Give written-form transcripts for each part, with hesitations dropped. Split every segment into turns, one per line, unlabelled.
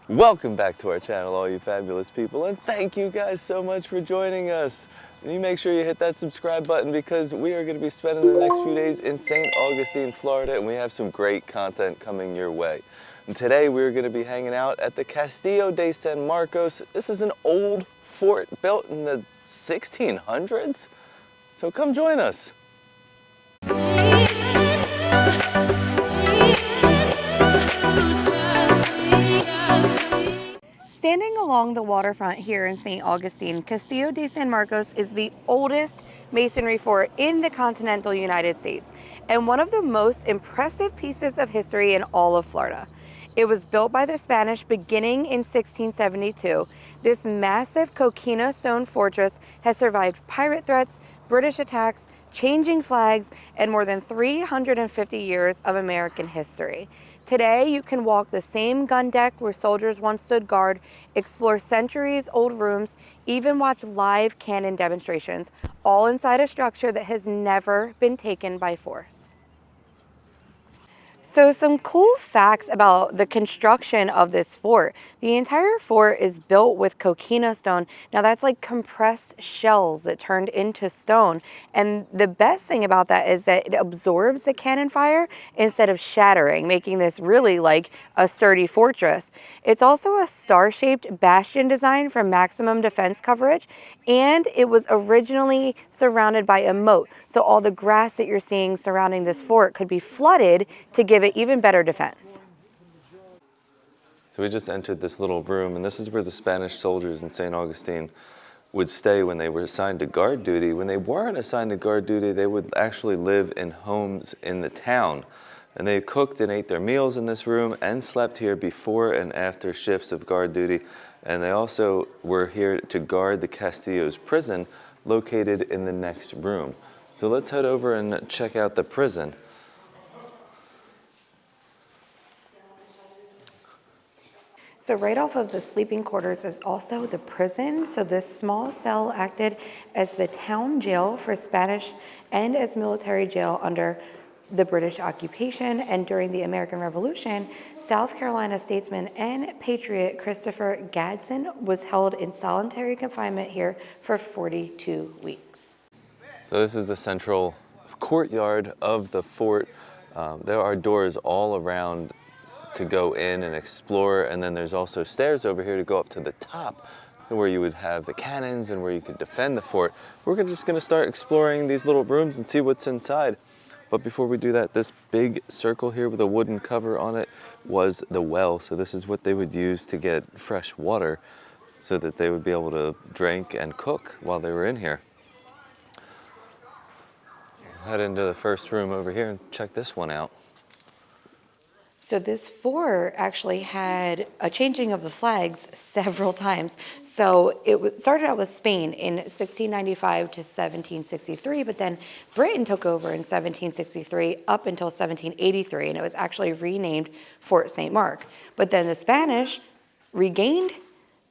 Welcome back to our channel, all you fabulous people, and thank you guys so much for joining us. And you make sure you hit that subscribe button because we are going to be spending the next few days in St. Augustine, Florida, and we have some great content coming your way. And today we're going to be hanging out at the Castillo de San Marcos. This is an old fort built in the 1600s, so come join us.
Standing along the waterfront here in St. Augustine, Castillo de San Marcos is the oldest masonry fort in the continental United States and one of the most impressive pieces of history in all of Florida. It was built by the Spanish beginning in 1672. This massive coquina stone fortress has survived pirate threats, British attacks, changing flags, and more than 350 years of American history. Today, you can walk the same gun deck where soldiers once stood guard, explore centuries-old rooms, even watch live cannon demonstrations, all inside a structure that has never been taken by force. So some cool facts about the construction of this fort. The entire fort is built with coquina stone. Now that's like compressed shells that turned into stone. And the best thing about that is that it absorbs the cannon fire instead of shattering, making this really like a sturdy fortress. It's also a star-shaped bastion design for maximum defense coverage. And it was originally surrounded by a moat. So all the grass that you're seeing surrounding this fort could be flooded to give it even better defense.
So we just entered this little room, and this is where the Spanish soldiers in St. Augustine would stay when they were assigned to guard duty. When they weren't assigned to guard duty, they would actually live in homes in the town. And they cooked and ate their meals in this room and slept here before and after shifts of guard duty. And they also were here to guard the Castillo's prison located in the next room. So let's head over and check out the prison.
So right off of the sleeping quarters is also the prison. So this small cell acted as the town jail for Spanish and as military jail under the British occupation. And during the American Revolution, South Carolina statesman and patriot Christopher Gadsden was held in solitary confinement here for 42 weeks.
So this is the central courtyard of the fort. There are doors all around to go in and explore, and then there's also stairs over here to go up to the top where you would have the cannons and where you could defend the fort. We're just going to start exploring these little rooms and see what's inside. But before we do that, this big circle here with a wooden cover on it was the well. So this is what they would use to get fresh water so that they would be able to drink and cook while they were in here. Head into the first room over here and check this one out.
So this fort actually had a changing of the flags several times. So it started out with Spain in 1695 to 1763, but then Britain took over in 1763 up until 1783, and it was actually renamed Fort St. Mark. But then the Spanish regained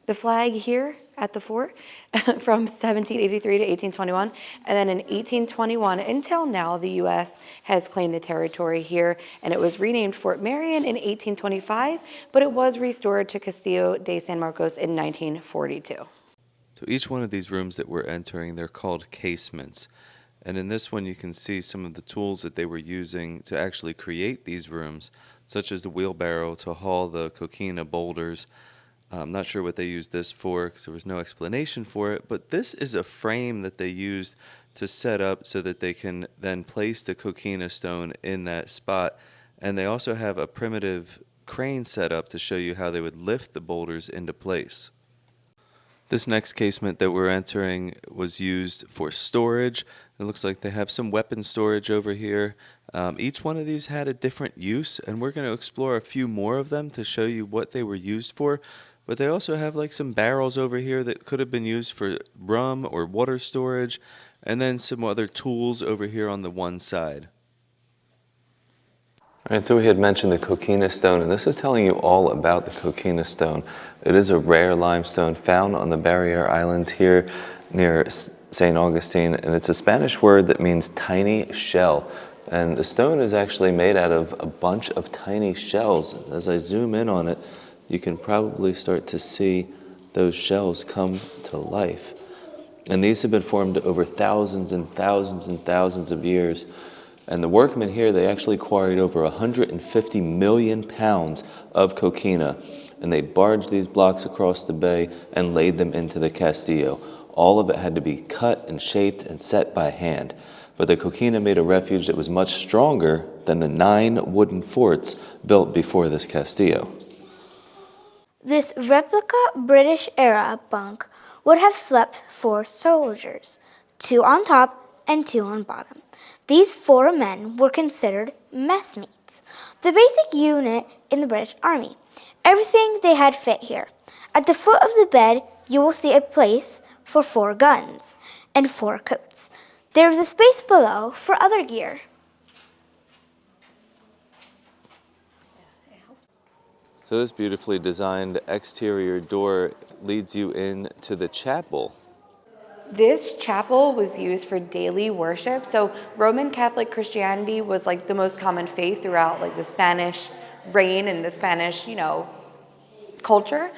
the flag here at the fort from 1783 to 1821. And then in 1821 until now, the U.S. has claimed the territory here, and it was renamed Fort Marion in 1825, but it was restored to Castillo de San Marcos in 1942.
So each one of these rooms that we're entering, they're called casements. And in this one, you can see some of the tools that they were using to actually create these rooms, such as the wheelbarrow to haul the coquina boulders. I'm not sure what they used this for because there was no explanation for it, but this is a frame that they used to set up so that they can then place the coquina stone in that spot. And they also have a primitive crane set up to show you how they would lift the boulders into place. This next casement that we're entering was used for storage. It looks like they have some weapon storage over here. Each one of these had a different use, and we're going to explore a few more of them to show you what they were used for. But they also have like some barrels over here that could have been used for rum or water storage, and then some other tools over here on the one side. All right, so we had mentioned the coquina stone, and this is telling you all about the coquina stone. It is a rare limestone found on the Barrier Islands here near St. Augustine, and it's a Spanish word that means tiny shell. And the stone is actually made out of a bunch of tiny shells. As I zoom in on it, you can probably start to see those shells come to life. And these have been formed over thousands and thousands and thousands of years. And the workmen here, they actually quarried over 150 million pounds of coquina. And they barged these blocks across the bay and laid them into the Castillo. All of it had to be cut and shaped and set by hand. But the coquina made a refuge that was much stronger than the 9 wooden forts built before this Castillo.
This replica British-era bunk would have slept 4 soldiers, 2 on top and 2 on bottom. These 4 men were considered messmates, the basic unit in the British Army. Everything they had fit here. At the foot of the bed, you will see a place for 4 guns and 4 coats. There is a space below for other gear.
So this beautifully designed exterior door leads you into the chapel.
This chapel was used for daily worship. So Roman Catholic Christianity was like the most common faith throughout like the Spanish reign and the Spanish, culture.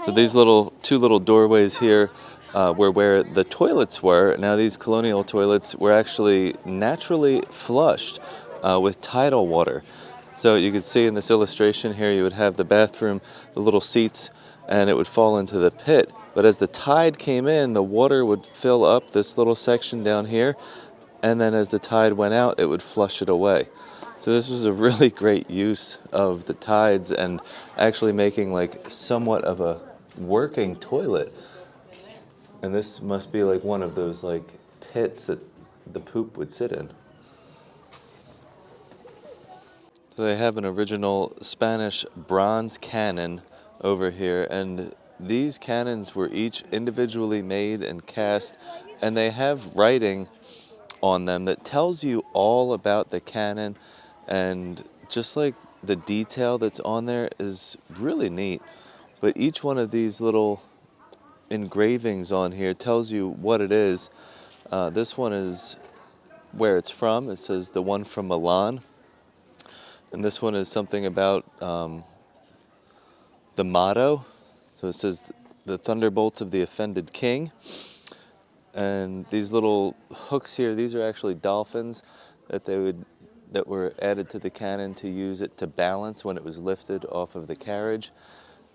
So these two little doorways here were where the toilets were. Now these colonial toilets were actually naturally flushed with tidal water. So you could see in this illustration here, you would have the bathroom, the little seats, and it would fall into the pit. But as the tide came in, the water would fill up this little section down here, and then as the tide went out, it would flush it away. So this was a really great use of the tides and actually making like somewhat of a working toilet. And this must be like one of those like pits that the poop would sit in. So they have an original Spanish bronze cannon over here, and these cannons were each individually made and cast, and they have writing on them that tells you all about the cannon, and just like the detail that's on there is really neat. But each one of these little engravings on here tells you what it is. This one is where it's from. It says the one from Milan. And this one is something about the motto. So it says the thunderbolts of the offended king. And these little hooks here, these are actually dolphins that were added to the cannon to use it to balance when it was lifted off of the carriage.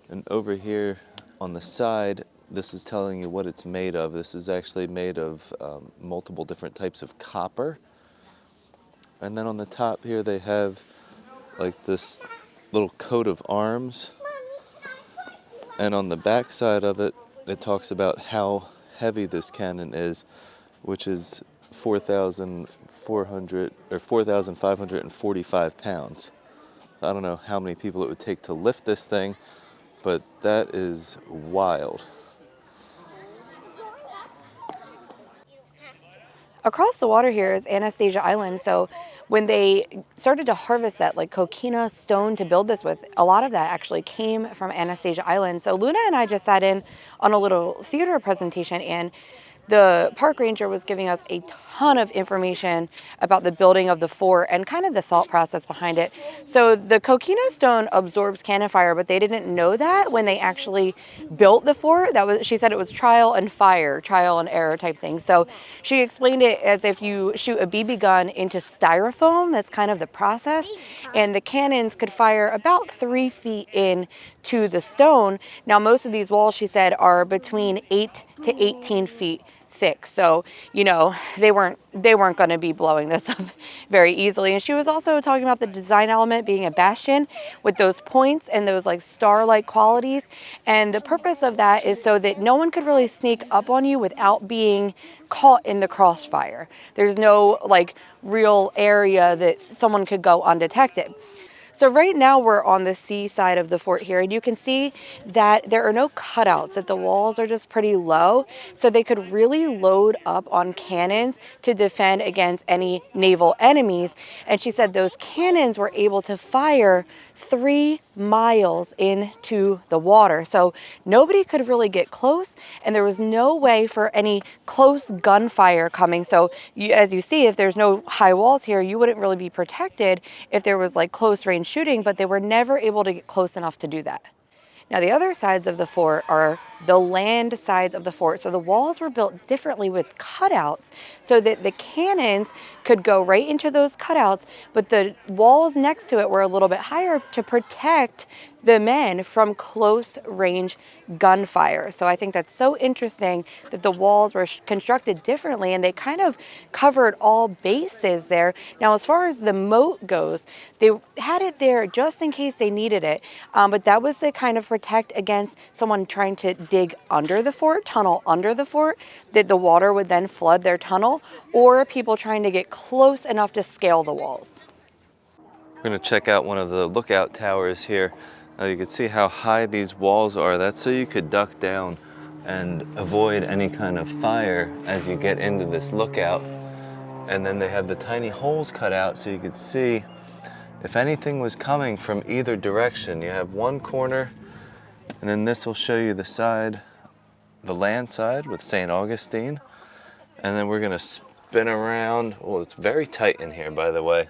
And over here on the side, this is telling you what it's made of. This is actually made of multiple different types of copper. And then on the top here, they have like this little coat of arms, and on the back side of it, it talks about how heavy this cannon is, which is 4,400 or 4,545 pounds. I don't know how many people it would take to lift this thing, but that is wild.
Across the water here is Anastasia Island. So when they started to harvest that like coquina stone to build this with, a lot of that actually came from Anastasia Island. So Luna and I just sat in on a little theater presentation, and the park ranger was giving us a ton of information about the building of the fort and kind of the thought process behind it. So the coquina stone absorbs cannon fire, but they didn't know that when they actually built the fort. She said it was trial and fire, trial and error type thing. So she explained it as if you shoot a BB gun into styrofoam. That's kind of the process. And the cannons could fire about 3 feet in to the stone. Now, most of these walls, she said, are between 8 to 18 feet thick. So, they weren't going to be blowing this up very easily. And she was also talking about the design element being a bastion with those points and those like star-like qualities. And the purpose of that is so that no one could really sneak up on you without being caught in the crossfire. There's no like real area that someone could go undetected. So right now we're on the sea side of the fort here, and you can see that there are no cutouts, that the walls are just pretty low, so they could really load up on cannons to defend against any naval enemies. And she said those cannons were able to fire 3 miles into the water. So nobody could really get close, and there was no way for any close gunfire coming. So as you see, if there's no high walls here, you wouldn't really be protected if there was like close range shooting, but they were never able to get close enough to do that. Now, the other sides of the fort are the land sides of the fort. So the walls were built differently with cutouts so that the cannons could go right into those cutouts, but the walls next to it were a little bit higher to protect the men from close range gunfire. So I think that's so interesting that the walls were constructed differently and they kind of covered all bases there. Now, as far as the moat goes, they had it there just in case they needed it. But that was to kind of protect against someone trying to dig under the fort, tunnel under the fort, that the water would then flood their tunnel, or people trying to get close enough to scale the walls.
We're going to check out one of the lookout towers here. You can see how high these walls are. That's so you could duck down and avoid any kind of fire as you get into this lookout. And then they have the tiny holes cut out so you could see if anything was coming from either direction. You have one corner, and then this will show you the side, the land side with St. Augustine. And then we're going to spin around. Well, it's very tight in here, by the way.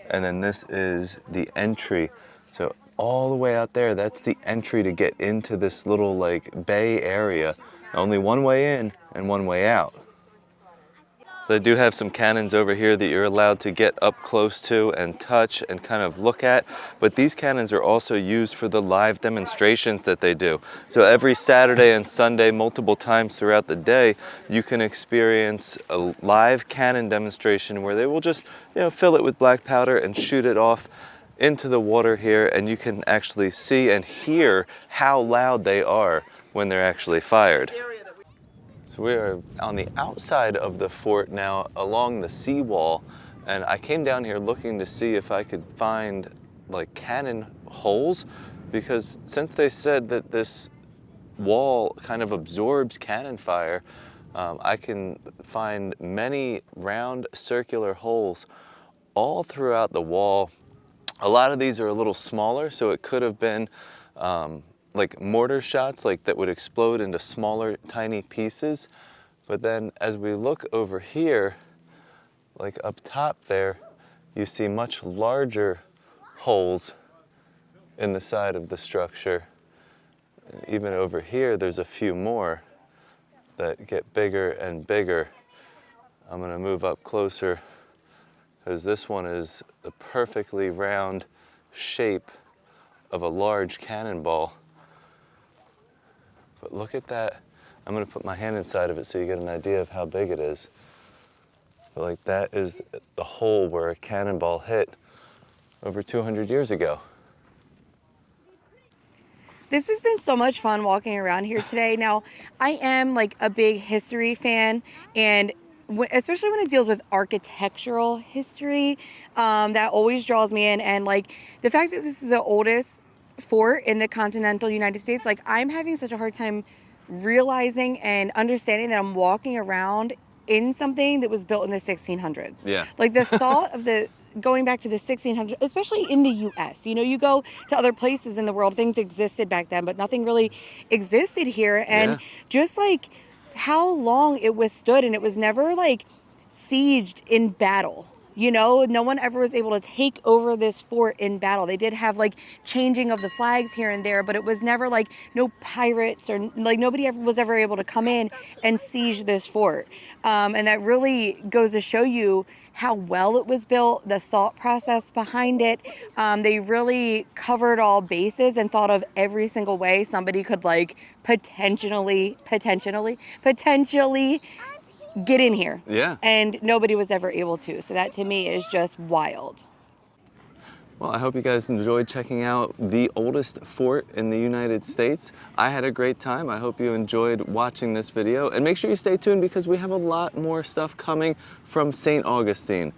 And then this is the entry. So all the way out there, that's the entry to get into this little like bay area. Only one way in and one way out. They do have some cannons over here that you're allowed to get up close to and touch and kind of look at, but these cannons are also used for the live demonstrations that they do. So every Saturday and Sunday, multiple times throughout the day, you can experience a live cannon demonstration where they will just, fill it with black powder and shoot it off into the water here, and you can actually see and hear how loud they are when they're actually fired. So we are on the outside of the fort now along the seawall, and I came down here looking to see if I could find like cannon holes, because since they said that this wall kind of absorbs cannon fire, I can find many round circular holes all throughout the wall. A lot of these are a little smaller, so it could have been like mortar shots like that would explode into smaller tiny pieces. But then as we look over here, like up top there, you see much larger holes in the side of the structure. And even over here, there's a few more that get bigger and bigger. I'm gonna move up closer because this one is a perfectly round shape of a large cannonball. But look at that. I'm gonna put my hand inside of it so you get an idea of how big it is. But like that is the hole where a cannonball hit over 200 years ago.
This has been so much fun walking around here today. Now, I am like a big history fan, and especially when it deals with architectural history, that always draws me in. And like the fact that this is the oldest fort in the continental United States, like I'm having such a hard time realizing and understanding that I'm walking around in something that was built in the 1600s.
Yeah.
Like the thought of the going back to the 1600s, especially in the US. You go to other places in the world, things existed back then, but nothing really existed here. And just like how long it withstood, and it was never like sieged in battle. No one ever was able to take over this fort in battle. They did have like changing of the flags here and there, but it was never like no pirates or like nobody ever was ever able to come in and siege this fort. And that really goes to show you how well it was built, the thought process behind it. They really covered all bases and thought of every single way somebody could like potentially get in here.
Yeah.
And nobody was ever able to. So that to me is just wild.
Well, I hope you guys enjoyed checking out the oldest fort in the United States. I had a great time. I hope you enjoyed watching this video. And make sure you stay tuned because we have a lot more stuff coming from St. Augustine.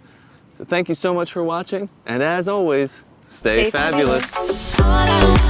So thank you so much for watching. And as always, stay fabulous.
fabulous.